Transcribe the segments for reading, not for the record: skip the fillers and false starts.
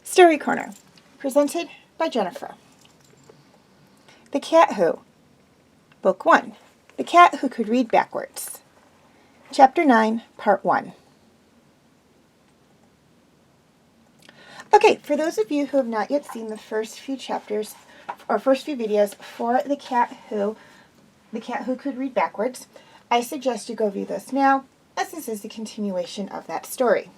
Story Corner, presented by Jennifer. The Cat Who, Book 1, The Cat Who Could Read Backwards, Chapter 9, Part 1. Okay, for those of you who have not yet seen the first few chapters, or first few videos for The Cat Who Could Read Backwards, I suggest you go view those now, as this is the continuation of that story.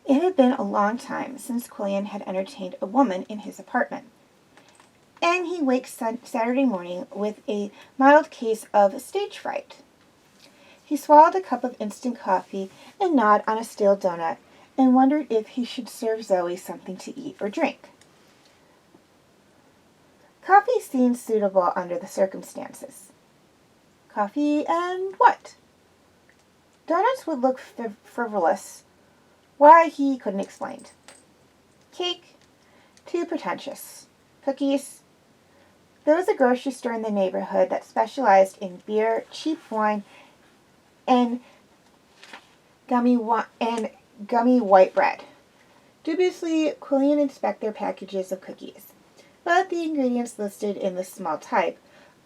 It had been a long time since Qwuilleran had entertained a woman in his apartment, and he wakes Saturday morning with a mild case of stage fright. He swallowed a cup of instant coffee and gnawed on a stale donut and wondered if he should serve Zoe something to eat or drink. Coffee seemed suitable under the circumstances. Coffee and what? Donuts would look frivolous. Why, he couldn't explain. Cake? Too pretentious. Cookies? There was a grocery store in the neighborhood that specialized in beer, cheap wine, and gummy white bread. Dubiously, Qwuilleran inspected their packages of cookies, but the ingredients listed in the small type,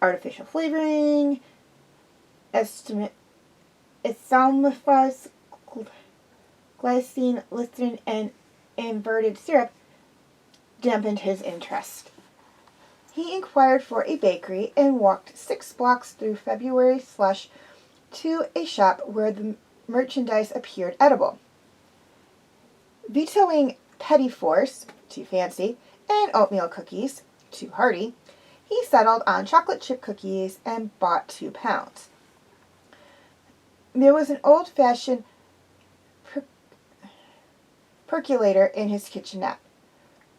artificial flavoring, esalmifaz, glycine, lecithin, and inverted syrup, dampened his interest. He inquired for a bakery and walked 6 blocks through February slush to a shop where the merchandise appeared edible. Vetoing petit fours, too fancy, and oatmeal cookies, too hearty, he settled on chocolate chip cookies and bought 2 pounds. There was an old-fashioned percolator in his kitchenette,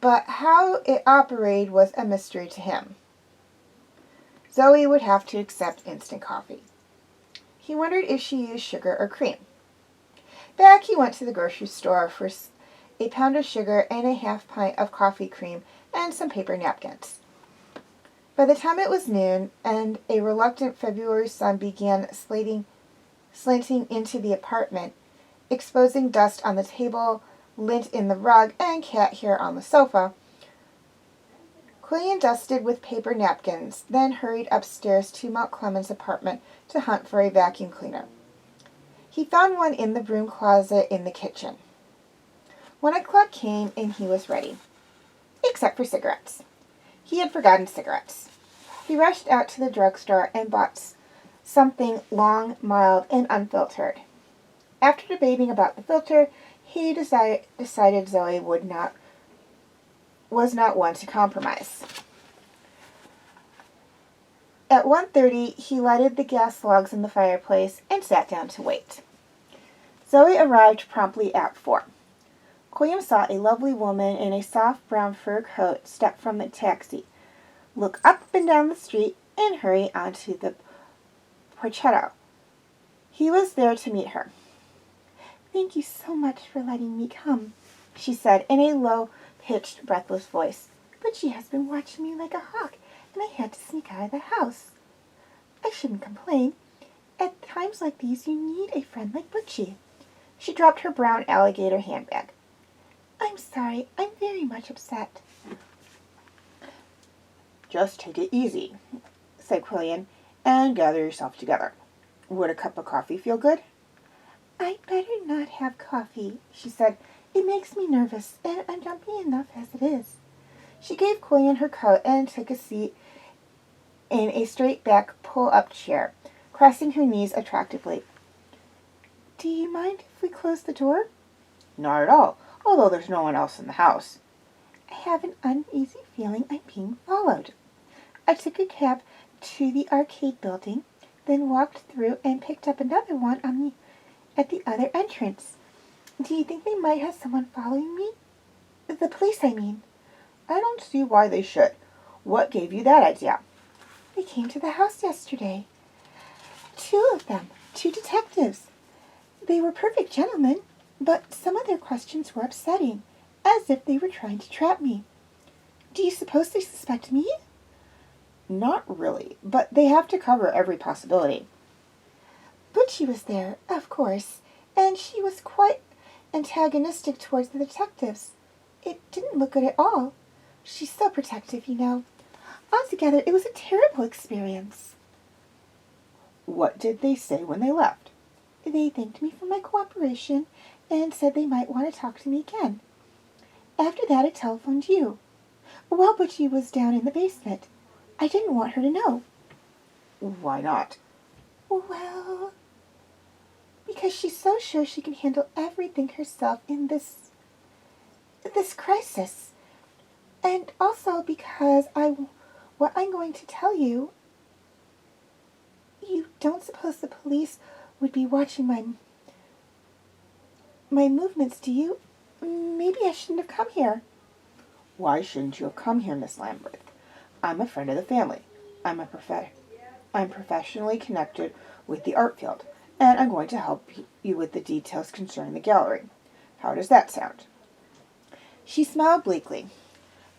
but how it operated was a mystery to him. Zoe would have to accept instant coffee. He wondered if she used sugar or cream. Back he went to the grocery store for a pound of sugar and a half pint of coffee cream and some paper napkins. By the time it was noon and a reluctant February sun began slanting into the apartment, exposing dust on the table, lint in the rug, and cat hair on the sofa, Qwuilleran dusted with paper napkins, then hurried upstairs to Mount Clement's apartment to hunt for a vacuum cleaner. He found one in the broom closet in the kitchen. 1 o'clock came and he was ready, except for cigarettes. He had forgotten cigarettes. He rushed out to the drugstore and bought something long, mild, and unfiltered. After debating about the filter, he decided Zoe was not one to compromise. At 1:30, he lighted the gas logs in the fireplace and sat down to wait. Zoe arrived promptly at 4. Qwuilleran saw a lovely woman in a soft brown fur coat step from the taxi, look up and down the street, and hurry onto the porchetto. He was there to meet her. "Thank you so much for letting me come," she said in a low-pitched, breathless voice. "But she has been watching me like a hawk, and I had to sneak out of the house. I shouldn't complain. At times like these, you need a friend like Butchie." She dropped her brown alligator handbag. "I'm sorry. I'm very much upset." "Just take it easy," said Qwuilleran, "and gather yourself together. Would a cup of coffee feel good?" "I'd better not have coffee," she said. "It makes me nervous, and I'm jumpy enough as it is." She gave Qwuilleran her coat and took a seat in a straight-back, pull-up chair, crossing her knees attractively. "Do you mind if we close the door?" "Not at all, although there's no one else in the house." "I have an uneasy feeling I'm being followed." I took a cab to the arcade building, then walked through and picked up another one at the other entrance. Do you think they might have someone following me? The police, I mean. "I don't see why they should. What gave you that idea?" "They came to the house yesterday. 2 of them, 2 detectives. They were perfect gentlemen, but some of their questions were upsetting, as if they were trying to trap me." "Do you suppose they suspect me?" "Not really, but they have to cover every possibility." "Butchie was there, of course, and she was quite antagonistic towards the detectives. It didn't look good at all. She's so protective, you know. Altogether, it was a terrible experience." "What did they say when they left?" "They thanked me for my cooperation and said they might want to talk to me again. After that, I telephoned you. While Butchie was down in the basement. I didn't want her to know." "Why not?" "Well, because she's so sure she can handle everything herself in this crisis. And also because what I'm going to tell you, you don't suppose the police would be watching my movements, do you? Maybe I shouldn't have come here." "Why shouldn't you have come here, Miss Lambert? I'm a friend of the family. I'm professionally connected with the art field, and I'm going to help you with the details concerning the gallery. How does that sound?" She smiled bleakly.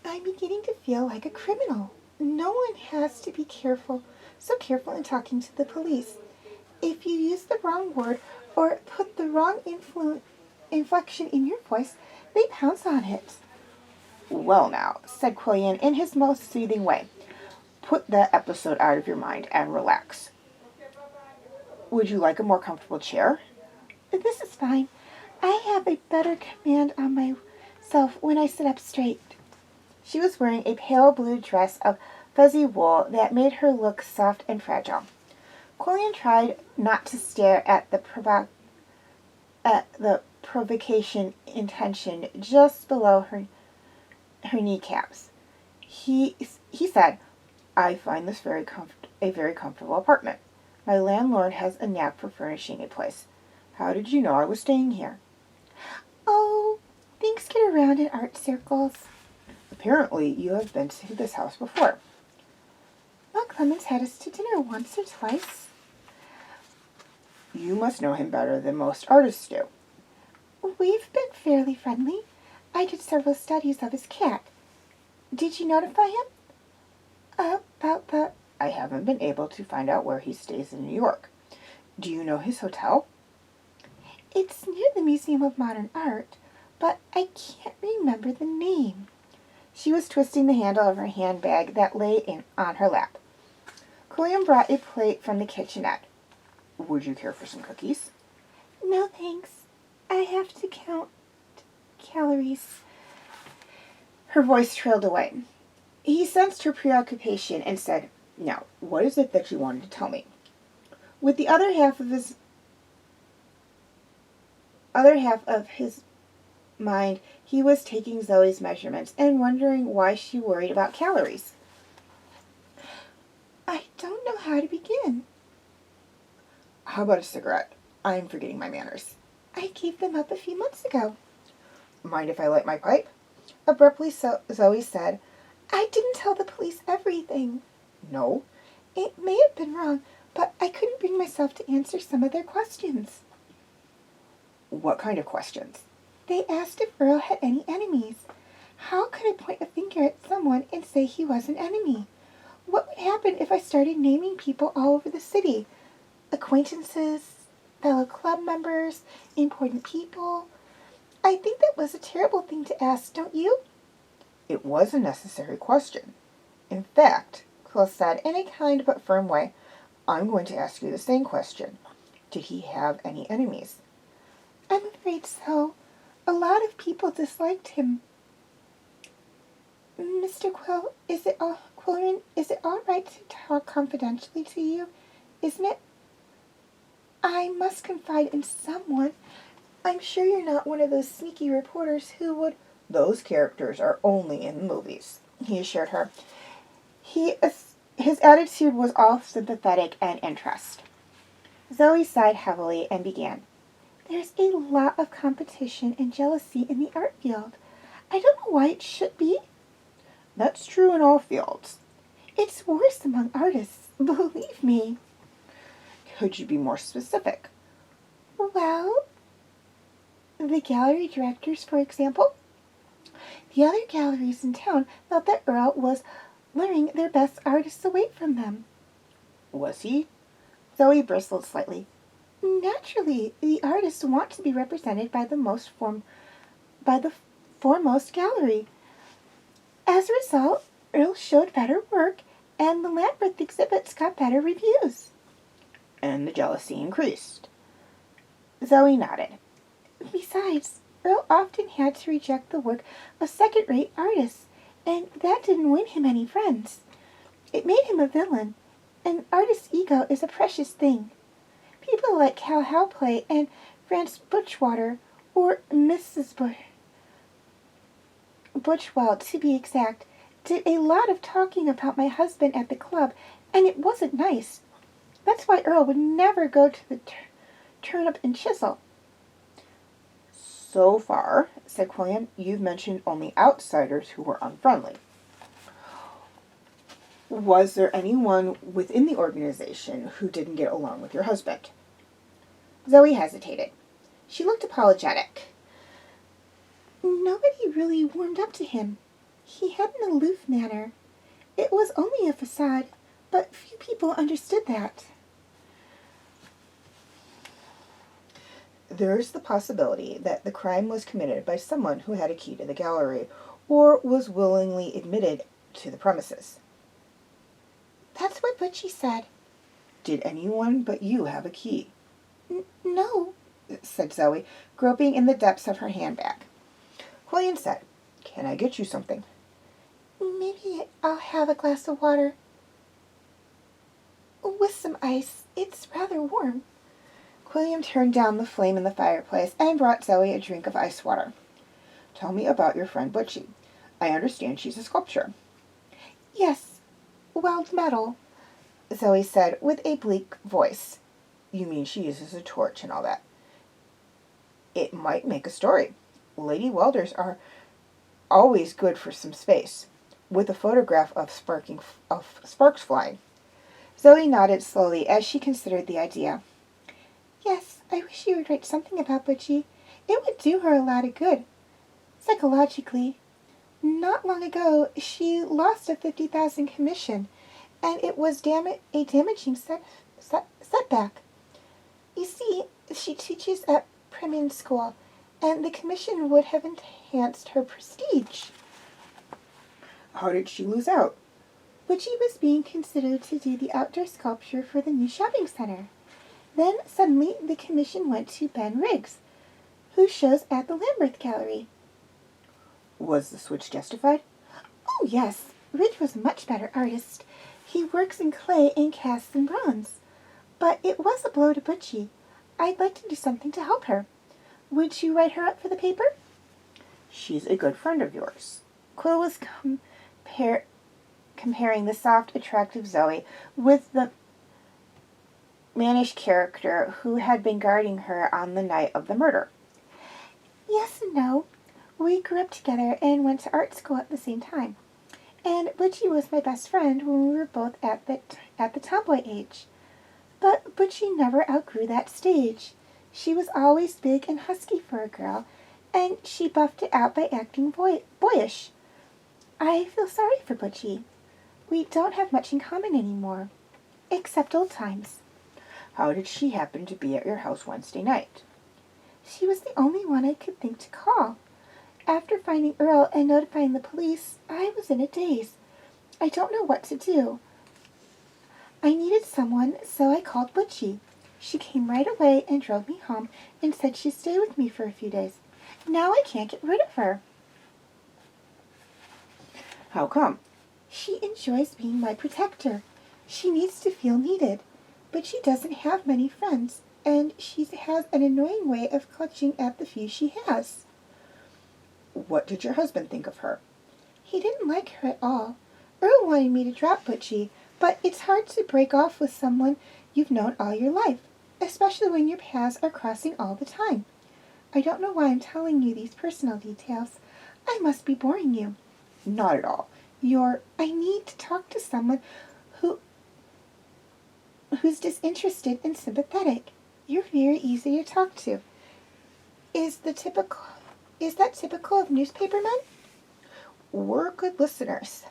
"I'm beginning to feel like a criminal. No one has to be so careful in talking to the police. If you use the wrong word or put the wrong inflection in your voice, they pounce on it." "Well now," said Qwuilleran in his most soothing way, "put that episode out of your mind and relax. Would you like a more comfortable chair?" "This is fine. I have a better command on myself when I sit up straight." She was wearing a pale blue dress of fuzzy wool that made her look soft and fragile. Qwuilleran tried not to stare at the provocation intention just below her kneecaps. He said, "I find this a very comfortable apartment. My landlord has a knack for furnishing a place. How did you know I was staying here?" "Oh, things get around in art circles." "Apparently you have been to this house before." "Well, Clemens had us to dinner once or twice." "You must know him better than most artists do." "We've been fairly friendly. I did several studies of his cat. Did you notify him?" "About the..." "I haven't been able to find out where he stays in New York. Do you know his hotel?" "It's near the Museum of Modern Art, but I can't remember the name." She was twisting the handle of her handbag that lay on her lap. Qwuilleran brought a plate from the kitchenette. "Would you care for some cookies?" "No, thanks. I have to count calories." Her voice trailed away. He sensed her preoccupation and said, "Now, what is it that you wanted to tell me?" With the other half of his mind, he was taking Zoe's measurements and wondering why she worried about calories. "I don't know how to begin. How about a cigarette? I'm forgetting my manners. I gave them up a few months ago. Mind if I light my pipe? Abruptly, Zoe said, I didn't tell the police everything. No. It may have been wrong, but I couldn't bring myself to answer some of their questions. What kind of questions? They asked if Earl had any enemies. How could I point a finger at someone and say he was an enemy? What would happen if I started naming people all over the city? Acquaintances, fellow club members, important people. I think that was a terrible thing to ask, don't you? It was a necessary question. In fact, Quill said in a kind but firm way, I'm going to ask you the same question. Did he have any enemies? I'm afraid so. A lot of people disliked him. Mr. Qwilleran, is it all right to talk confidentially to you? Isn't it? I must confide in someone. I'm sure you're not one of those sneaky reporters who would... Those characters are only in movies, he assured her. His attitude was all sympathetic and interest. Zoe sighed heavily and began. There's a lot of competition and jealousy in the art field. I don't know why it should be. That's true in all fields. It's worse among artists, believe me. Could you be more specific? Well, the gallery directors, for example. The other galleries in town felt that Earl was luring their best artists away from them. Was he? Zoe bristled slightly. Naturally, the artists want to be represented by the foremost gallery. As a result, Earl showed better work, and the Lambert exhibits got better reviews. And the jealousy increased. Zoe nodded. Besides, Earl often had to reject the work of second-rate artists, and that didn't win him any friends. It made him a villain. An artist's ego is a precious thing. People like Cal Halplay and Franz Butchwater, or Mrs. Butchwell, to be exact, did a lot of talking about my husband at the club, and it wasn't nice. That's why Earl would never go to the Turnip and Chisel. So far, said Qwuilleran, you've mentioned only outsiders who were unfriendly. Was there anyone within the organization who didn't get along with your husband? Zoe hesitated. She looked apologetic. Nobody really warmed up to him. He had an aloof manner. It was only a facade, but few people understood that. There's the possibility that the crime was committed by someone who had a key to the gallery, or was willingly admitted to the premises. That's what Butchie said. Did anyone but you have a key? No, said Zoe, groping in the depths of her handbag. Qwuilleran said, Can I get you something? Maybe I'll have a glass of water. With some ice. It's rather warm. Qwuilleran turned down the flame in the fireplace and brought Zoe a drink of ice water. Tell me about your friend Butchie. I understand she's a sculptor. Yes, weld metal, Zoe said with a bleak voice. You mean she uses a torch and all that? It might make a story. Lady welders are always good for some space, with a photograph of sparks flying. Zoe nodded slowly as she considered the idea. Yes, I wish you would write something about Butchie. It would do her a lot of good. Psychologically. Not long ago, she lost a $50,000 commission, and it was a damaging setback. You see, she teaches at Premium School, and the commission would have enhanced her prestige. How did she lose out? Butchie was being considered to do the outdoor sculpture for the new shopping center. Then, suddenly, the commission went to Ben Riggs, who shows at the Lambert Gallery. Was the switch justified? Oh, yes. Riggs was a much better artist. He works in clay and casts in bronze. But it was a blow to Butchie. I'd like to do something to help her. Would you write her up for the paper? She's a good friend of yours. Quill was comparing the soft, attractive Zoe with the mannish character who had been guarding her on the night of the murder. Yes and no. We grew up together and went to art school at the same time. And Butchie was my best friend when we were both at the tomboy age. But Butchie never outgrew that stage. She was always big and husky for a girl, and she buffed it out by acting boyish. I feel sorry for Butchie. We don't have much in common anymore, except old times. How did she happen to be at your house Wednesday night? She was the only one I could think to call. After finding Earl and notifying the police, I was in a daze. I don't know what to do. I needed someone, so I called Butchie. She came right away and drove me home and said she'd stay with me for a few days. Now I can't get rid of her. How come? She enjoys being my protector. She needs to feel needed, but she doesn't have many friends, and she has an annoying way of clutching at the few she has. What did your husband think of her? He didn't like her at all. Earl wanted me to drop Butchie, but it's hard to break off with someone you've known all your life, especially when your paths are crossing all the time. I don't know why I'm telling you these personal details. I must be boring you. Not at all. I need to talk to someone who's disinterested and sympathetic. You're very easy to talk to. Is that typical of newspapermen? We're good listeners.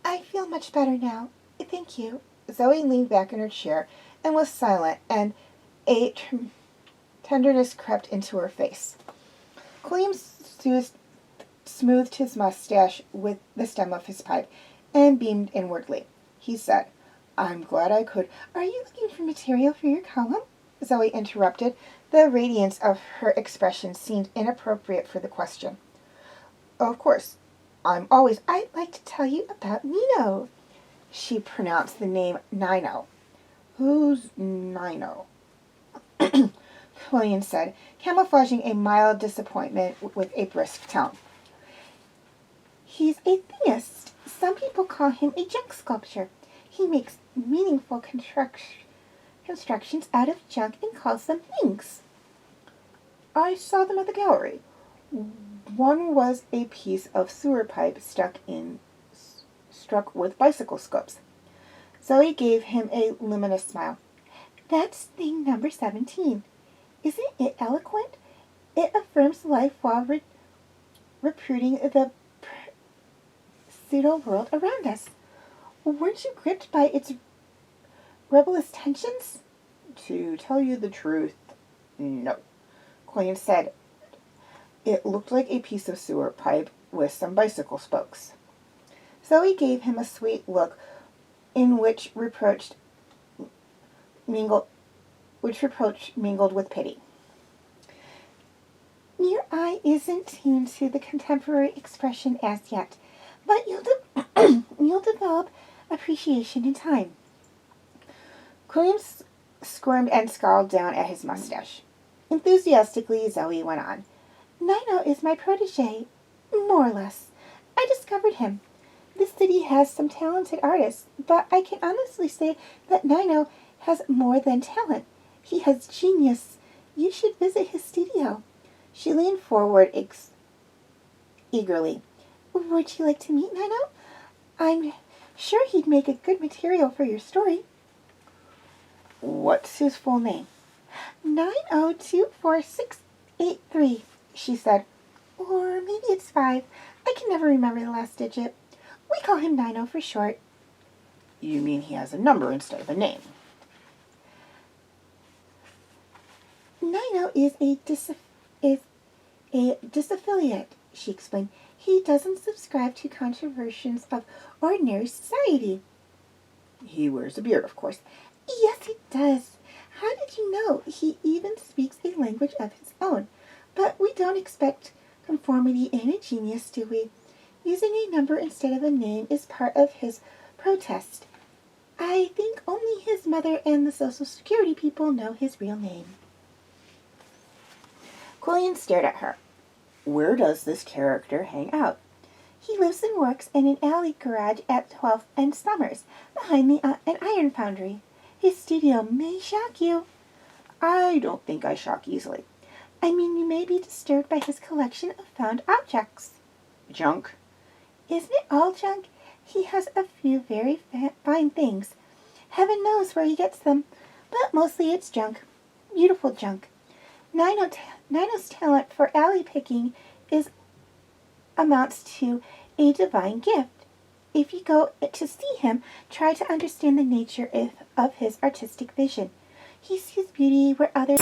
I feel much better now. Thank you. Zoe leaned back in her chair and was silent, and a tenderness crept into her face. Qwuilleran smoothed his mustache with the stem of his pipe and beamed inwardly. He said, I'm glad I could. Are you looking for material for your column? Zoe interrupted. The radiance of her expression seemed inappropriate for the question. Of course. I'd like to tell you about Nino. She pronounced the name Nino. Who's Nino? Qwuilleran said, camouflaging a mild disappointment with a brisk tone. He's a theist. Some people call him a junk sculptor. He makes meaningful constructions out of junk and calls them things. I saw them at the gallery. One was a piece of sewer pipe struck with bicycle scopes. Zoe gave him a luminous smile. That's thing number 17. Isn't it eloquent? It affirms life while repudiating the pseudo-world around us. Weren't you gripped by its rebellious tensions? To tell you the truth, no. Qwuilleran said, it looked like a piece of sewer pipe with some bicycle spokes. Zoe gave him a sweet look in which reproach mingled with pity. Your eye isn't tuned to the contemporary expression as yet, but you'll develop appreciation in time. Qwuilleran squirmed and scowled down at his mustache. Enthusiastically, Zoe went on. Nino is my protege, more or less. I discovered him. This city has some talented artists, but I can honestly say that Nino has more than talent. He has genius. You should visit his studio. She leaned forward eagerly. Would you like to meet Nino? I'm sure he'd make a good material for your story. What's his full name? 9024683, she said. Or maybe it's 5. I can never remember the last digit. We call him Nino for short. You mean he has a number instead of a name? Nino is a disaffiliate, she explained. He doesn't subscribe to controversies of ordinary society. He wears a beard, of course. Yes, he does. How did you know? He even speaks a language of his own. But we don't expect conformity in a genius, do we? Using a number instead of a name is part of his protest. I think only his mother and the Social Security people know his real name. Qwuilleran stared at her. Where does this character hang out? He lives and works in an alley garage at 12th and Summers, behind an iron foundry. His studio may shock you. I don't think I shock easily. I mean, you may be disturbed by his collection of found objects. Junk? Isn't it all junk? He has a few very fine things. Heaven knows where he gets them, but mostly it's junk. Beautiful junk. Nino's talent for alley picking amounts to a divine gift. If you go to see him, try to understand the nature of his artistic vision. He sees beauty where others...